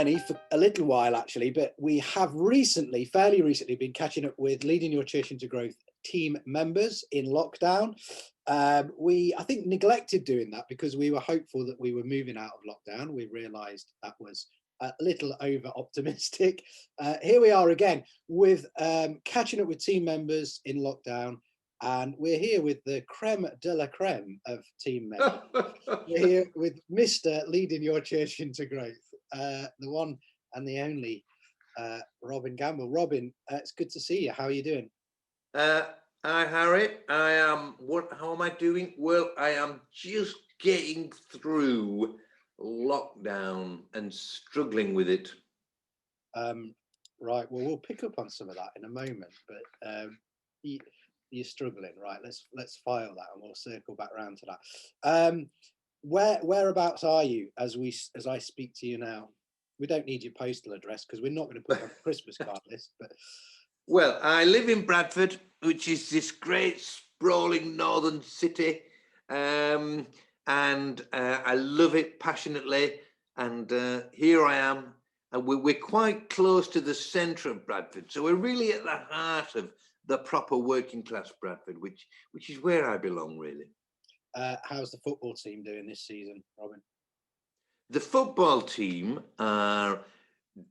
many for a little while actually, but we have recently, fairly recently, been catching up with Leading Your Church into Growth team members in lockdown. We, I think, neglected doing that because we were hopeful that we were moving out of lockdown. We realised that was a little over optimistic. Here we are again with catching up with team members in lockdown, and we're here with the creme de la creme of team members. We're here with Mr. Leading Your Church into Growth, the one and the only Robin Gamble. Robin, it's good to see you. How are you doing? Hi, Harry. How am I doing? Well, I am just getting through lockdown and struggling with it. Right. Well, we'll pick up on some of that in a moment, but you're struggling, right? Let's file that and we'll circle back around to that. Whereabouts are you as I speak to you now? We don't need your postal address because we're not going to put it on the Christmas card list, but. Well, I live in Bradford, which is this great sprawling northern city, and I love it passionately. And here I am, and we're quite close to the centre of Bradford, so we're really at the heart of the proper working class Bradford, which is where I belong, really. How's the football team doing this season, Robin? The football team are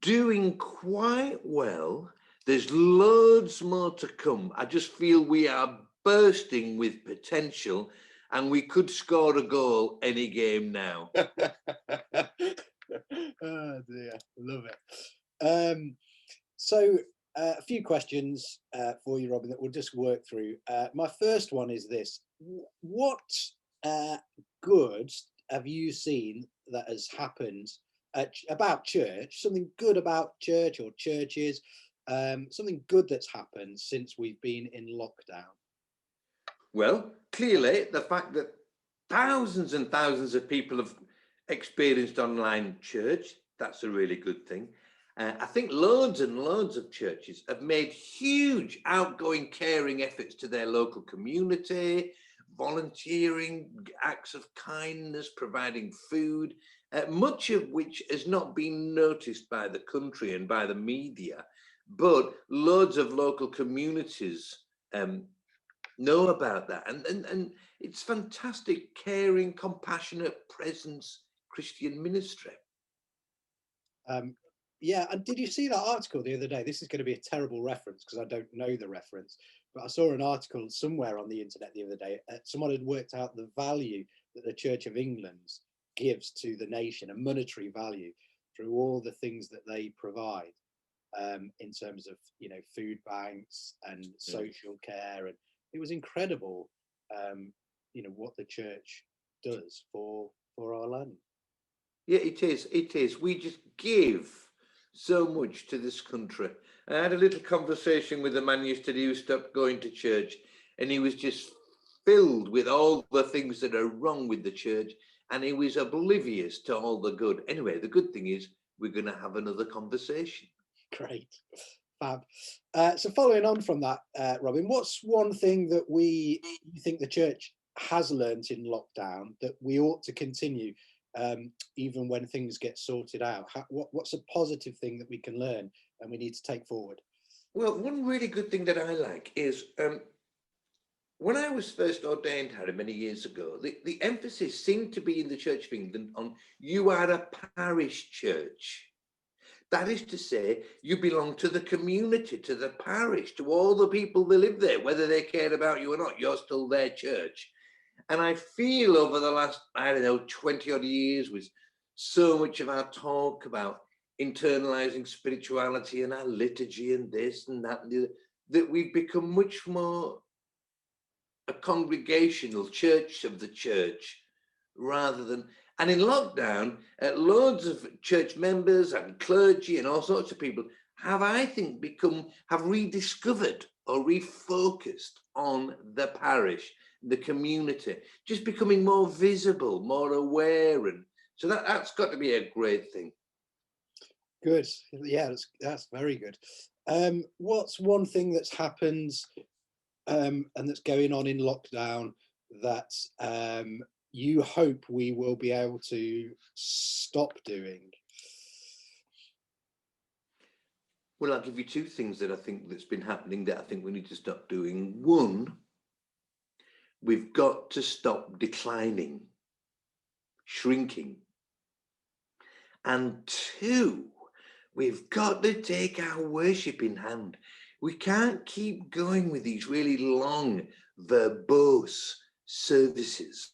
doing quite well. There's loads more to come. I just feel we are bursting with potential and we could score a goal any game now. Oh dear, love it. So a few questions for you, Robin, that we'll just work through. My first one is this. What good have you seen that has happened about church, something good about church or churches, something good that's happened since we've been in lockdown? Well, clearly the fact that thousands and thousands of people have experienced online church, that's a really good thing. I think loads and loads of churches have made huge outgoing caring efforts to their local community, volunteering, acts of kindness, providing food, much of which has not been noticed by the country and by the media, but loads of local communities know about that. And it's fantastic, caring, compassionate presence, Christian ministry. Yeah, and did you see that article the other day? This is going to be a terrible reference because I don't know the reference, but I saw an article somewhere on the internet the other day. Someone had worked out the value that the Church of England gives to the nation, a monetary value, through all the things that they provide in terms of, food banks and social care. And it was incredible, what the church does for our land. Yeah, it is. It is. We just give so much to this country. I had a little conversation with a man yesterday who stopped going to church, and he was just filled with all the things that are wrong with the church, and he was oblivious to all the good. Anyway, the good thing is we're going to have another conversation. Great. Fab. So following on from that, Robin, what's one thing that you think the church has learnt in lockdown that we ought to continue even when things get sorted out? What's a positive thing that we can learn and we need to take forward? Well, one really good thing that I like is when I was first ordained, Harry, many years ago, the emphasis seemed to be in the Church of England on you are a parish church. That is to say, you belong to the community, to the parish, to all the people that live there, whether they care about you or not, you're still their church. And I feel over the last, 20 odd years, with so much of our talk about internalizing spirituality and our liturgy and this and that, that we've become much more a congregational church of the church rather than, and in lockdown, loads of church members and clergy and all sorts of people have, I think, have rediscovered or refocused on the parish, the community, just becoming more visible, more aware. And so that's got to be a great thing. Good. Yeah, that's very good. What's one thing that's happened and that's going on in lockdown that you hope we will be able to stop doing? Well, I'll give you two things that I think that's been happening that I think we need to stop doing. One, we've got to stop declining, shrinking. And two, we've got to take our worship in hand. We can't keep going with these really long, verbose services.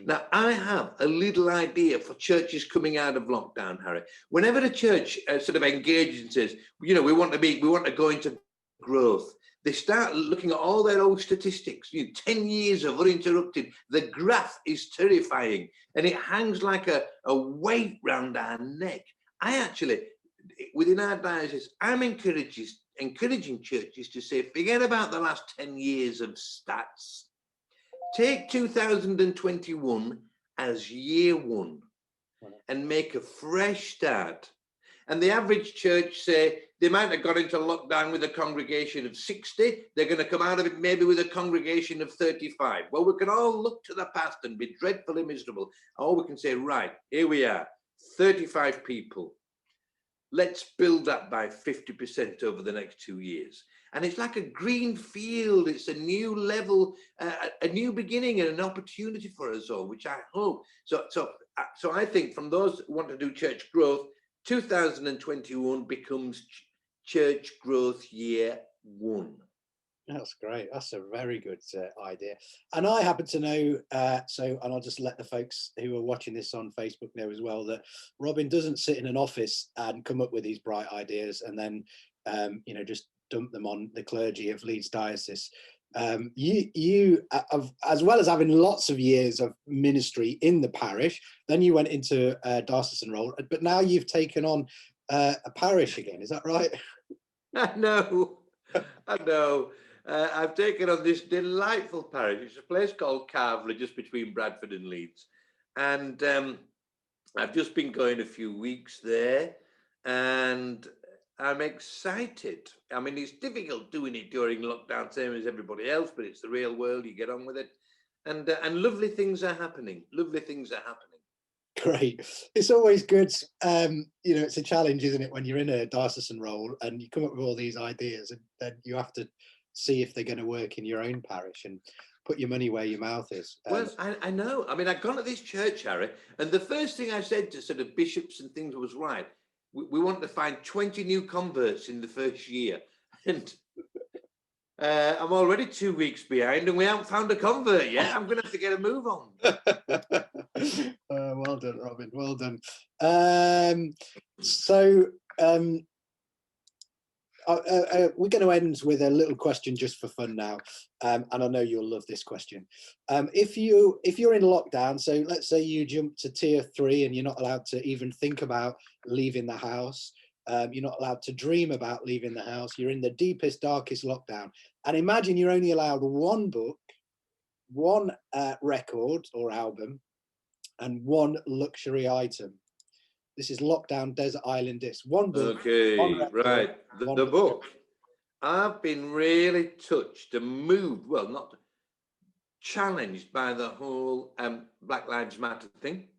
Now, I have a little idea for churches coming out of lockdown, Harry. Whenever a church sort of engages and says, you know, we want to go into growth, they start looking at all their old statistics. 10 years of uninterrupted. The graph is terrifying, and it hangs like a weight round our neck. I actually, within our diocese, I'm encouraging churches to say, forget about the last 10 years of stats. Take 2021 as year one and make a fresh start. And the average church, say, they might have got into lockdown with a congregation of 60. They're going to come out of it maybe with a congregation of 35. Well, we can all look to the past and be dreadfully miserable. Or we can say, right, here we are, 35 people. Let's build that by 50% over the next 2 years. And it's like a green field. It's a new level, a new beginning and an opportunity for us all, which I hope. So I think from those who want to do church growth, 2021 becomes church growth year one. That's great. That's a very good idea. And I happen to know, and I'll just let the folks who are watching this on Facebook know as well, that Robin doesn't sit in an office and come up with these bright ideas and then, just dump them on the clergy of Leeds Diocese. You as well as having lots of years of ministry in the parish, then you went into a diocesan role, but now you've taken on a parish again. Is that right? I know. I've taken on this delightful parish. It's a place called Carvely, just between Bradford and Leeds. And I've just been going a few weeks there, and I'm excited. I mean, it's difficult doing it during lockdown, same as everybody else, but it's the real world. You get on with it. And lovely things are happening. Lovely things are happening. Great. It's always good. It's a challenge, isn't it, when you're in a diocesan role and you come up with all these ideas, and then you have to see if they're going to work in your own parish and put your money where your mouth is. Well, I know. I mean, I've gone to this church, Harry, and the first thing I said to sort of bishops and things was, right, we want to find 20 new converts in the first year. And I'm already 2 weeks behind and we haven't found a convert yet. I'm going to have to get a move on. Well done, Robin. Well done. We're going to end with a little question just for fun now, and I know you'll love this question. If you're in lockdown, so let's say you jump to tier 3 and you're not allowed to even think about leaving the house, you're not allowed to dream about leaving the house, you're in the deepest, darkest lockdown, and imagine you're only allowed one book, one record or album, and one luxury item. This is lockdown desert island disc. One book. Okay, one record, right. The book. I've been really touched and moved, well, not challenged by the whole Black Lives Matter thing.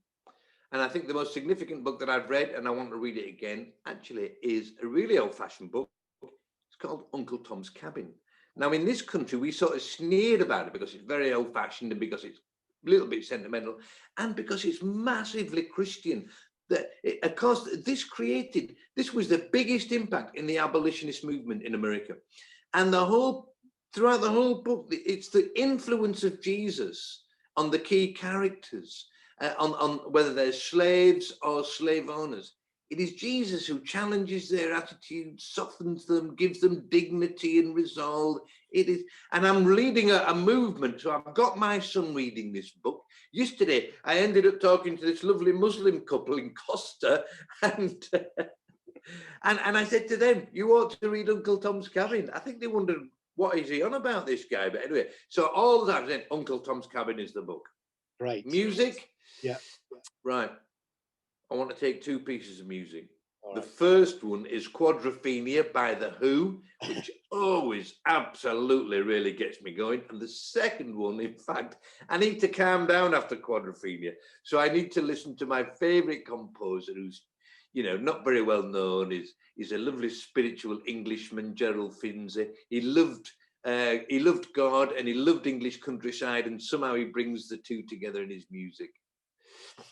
And I think the most significant book that I've read, and I want to read it again, actually is a really old-fashioned book. It's called Uncle Tom's Cabin. Now, in this country, we sort of sneered about it because it's very old-fashioned and because it's a little bit sentimental and because it's massively Christian. Of course, this was the biggest impact in the abolitionist movement in America. And throughout the whole book, it's the influence of Jesus on the key characters, on whether they're slaves or slave owners. It is Jesus who challenges their attitudes, softens them, gives them dignity and resolve. And I'm leading a movement, so I've got my son reading this book. Yesterday, I ended up talking to this lovely Muslim couple in Costa, and I said to them, you ought to read Uncle Tom's Cabin. I think they wondered, what is he on about, this guy? But anyway, so all that, then Uncle Tom's Cabin is the book. Right. Music? Yeah. Right. I want to take 2 pieces of music. All the right. first one is Quadrophenia by The Who, which always absolutely really gets me going. And the second one, in fact, I need to calm down after Quadrophenia. So I need to listen to my favorite composer, who's, not very well known. He's a lovely spiritual Englishman, Gerald Finzi. He loved God and he loved English countryside, and somehow he brings the two together in his music.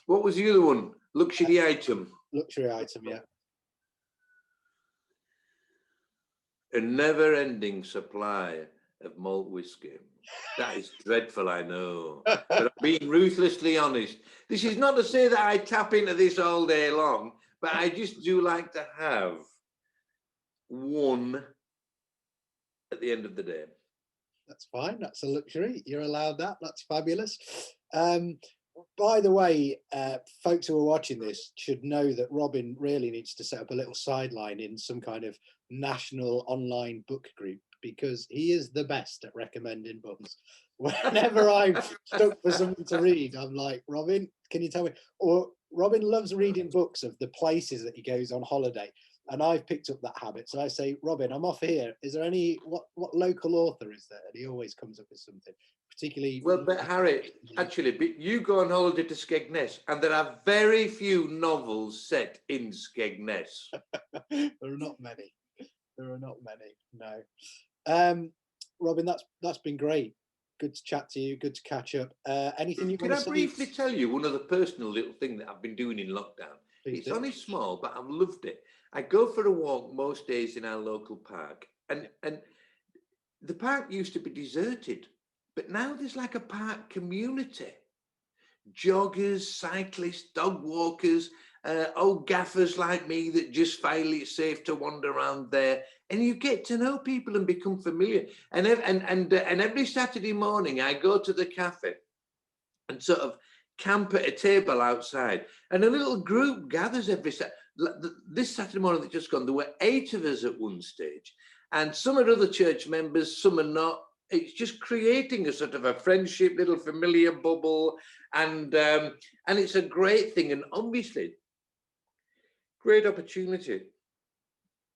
What was the other one? Luxury item. Luxury item, yeah. A never-ending supply of malt whiskey. That is dreadful, I know. But I'm being ruthlessly honest. This is not to say that I tap into this all day long, but I just do like to have one at the end of the day. That's fine. That's a luxury. You're allowed that. That's fabulous. By the way, folks who are watching this should know that Robin really needs to set up a little sideline in some kind of national online book group, because he is the best at recommending books. Whenever I'm stuck for something to read, I'm like, Robin, can you tell me? Or Robin loves reading books of the places that he goes on holiday. And I've picked up that habit. So I say, Robin, I'm off here. Is there what local author is there? And he always comes up with something, particularly. Well, but Harry, actually, you go on holiday to Skegness, and there are very few novels set in Skegness. There are not many. There are not many. No. Robin, that's been great. Good to chat to you. Good to catch up. Anything you want to say? Can I briefly tell you one other personal little thing that I've been doing in lockdown? It's only small, but I've loved it. I go for a walk most days in our local park, and the park used to be deserted, but now there's like a park community. Joggers, cyclists, dog walkers, old gaffers like me that just feel it's safe to wander around there, and you get to know people and become familiar. And every Saturday morning, I go to the cafe and sort of camp at a table outside, and a little group gathers every Saturday. This Saturday morning that just gone, there were 8 of us at one stage, and some are other church members, some are not. It's just creating a sort of a friendship, little familiar bubble, and it's a great thing, and obviously great opportunity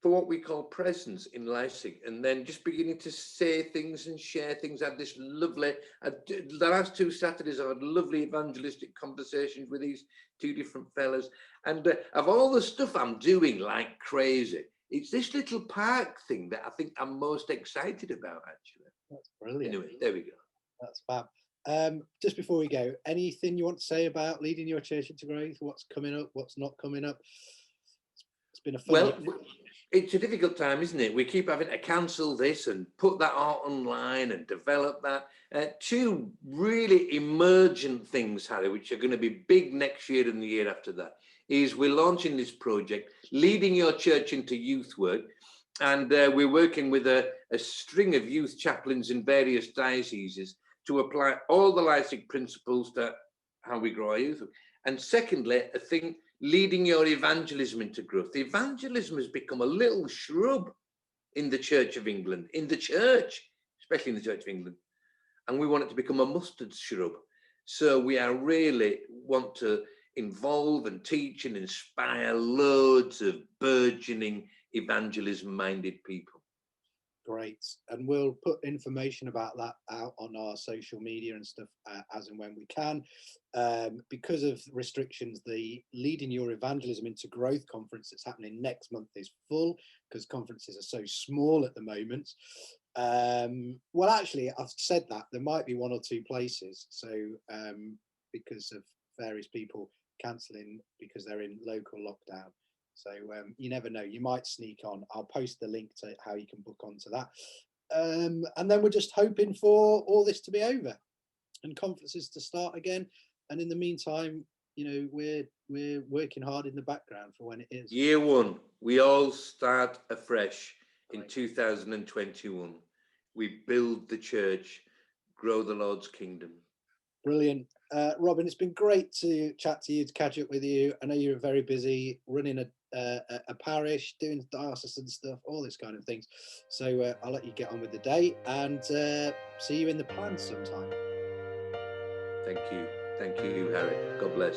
for what we call presence in LyCiG, and then just beginning to say things and share things. I had this lovely, the last 2 Saturdays, I've had lovely evangelistic conversations with these 2 different fellas. And of all the stuff I'm doing like crazy, it's this little park thing that I think I'm most excited about, actually. That's brilliant. Anyway, there we go. That's fab. Just before we go, anything you want to say about leading your church into growth? What's coming up? What's not coming up? It's been a fun year. It's a difficult time, isn't it? We keep having to cancel this and put that out online and develop that. 2 really emergent things, Harry, which are going to be big next year and the year after that, is we're launching this project, Leading Your Church into Youth Work. And we're working with a string of youth chaplains in various dioceses to apply all the LyCiG principles to how we grow our youth. And secondly, I think leading your evangelism into growth. The evangelism has become a little shrub in the Church of England, especially in the Church of England. And we want it to become a mustard shrub. So we are really want to involve and teach and inspire loads of burgeoning evangelism-minded people. Great. And we'll put information about that out on our social media and stuff as and when we can. Because of restrictions, the Leading Your Evangelism into Growth conference that's happening next month is full, because conferences are so small at the moment. Well, actually, I've said that there might be 1 or 2 places. So because of various people cancelling because they're in local lockdown. So you never know, you might sneak on. I'll post the link to how you can book onto that. And then we're just hoping for all this to be over and conferences to start again. And in the meantime, we're working hard in the background for when it is. Year 1, we all start afresh in 2021. We build the church, grow the Lord's kingdom. Brilliant. Robin, it's been great to chat to you, to catch up with you. I know you're very busy running a parish, doing diocesan stuff, all this kind of things. So I'll let you get on with the day, and see you in the plans sometime. Thank you, Harry. God bless.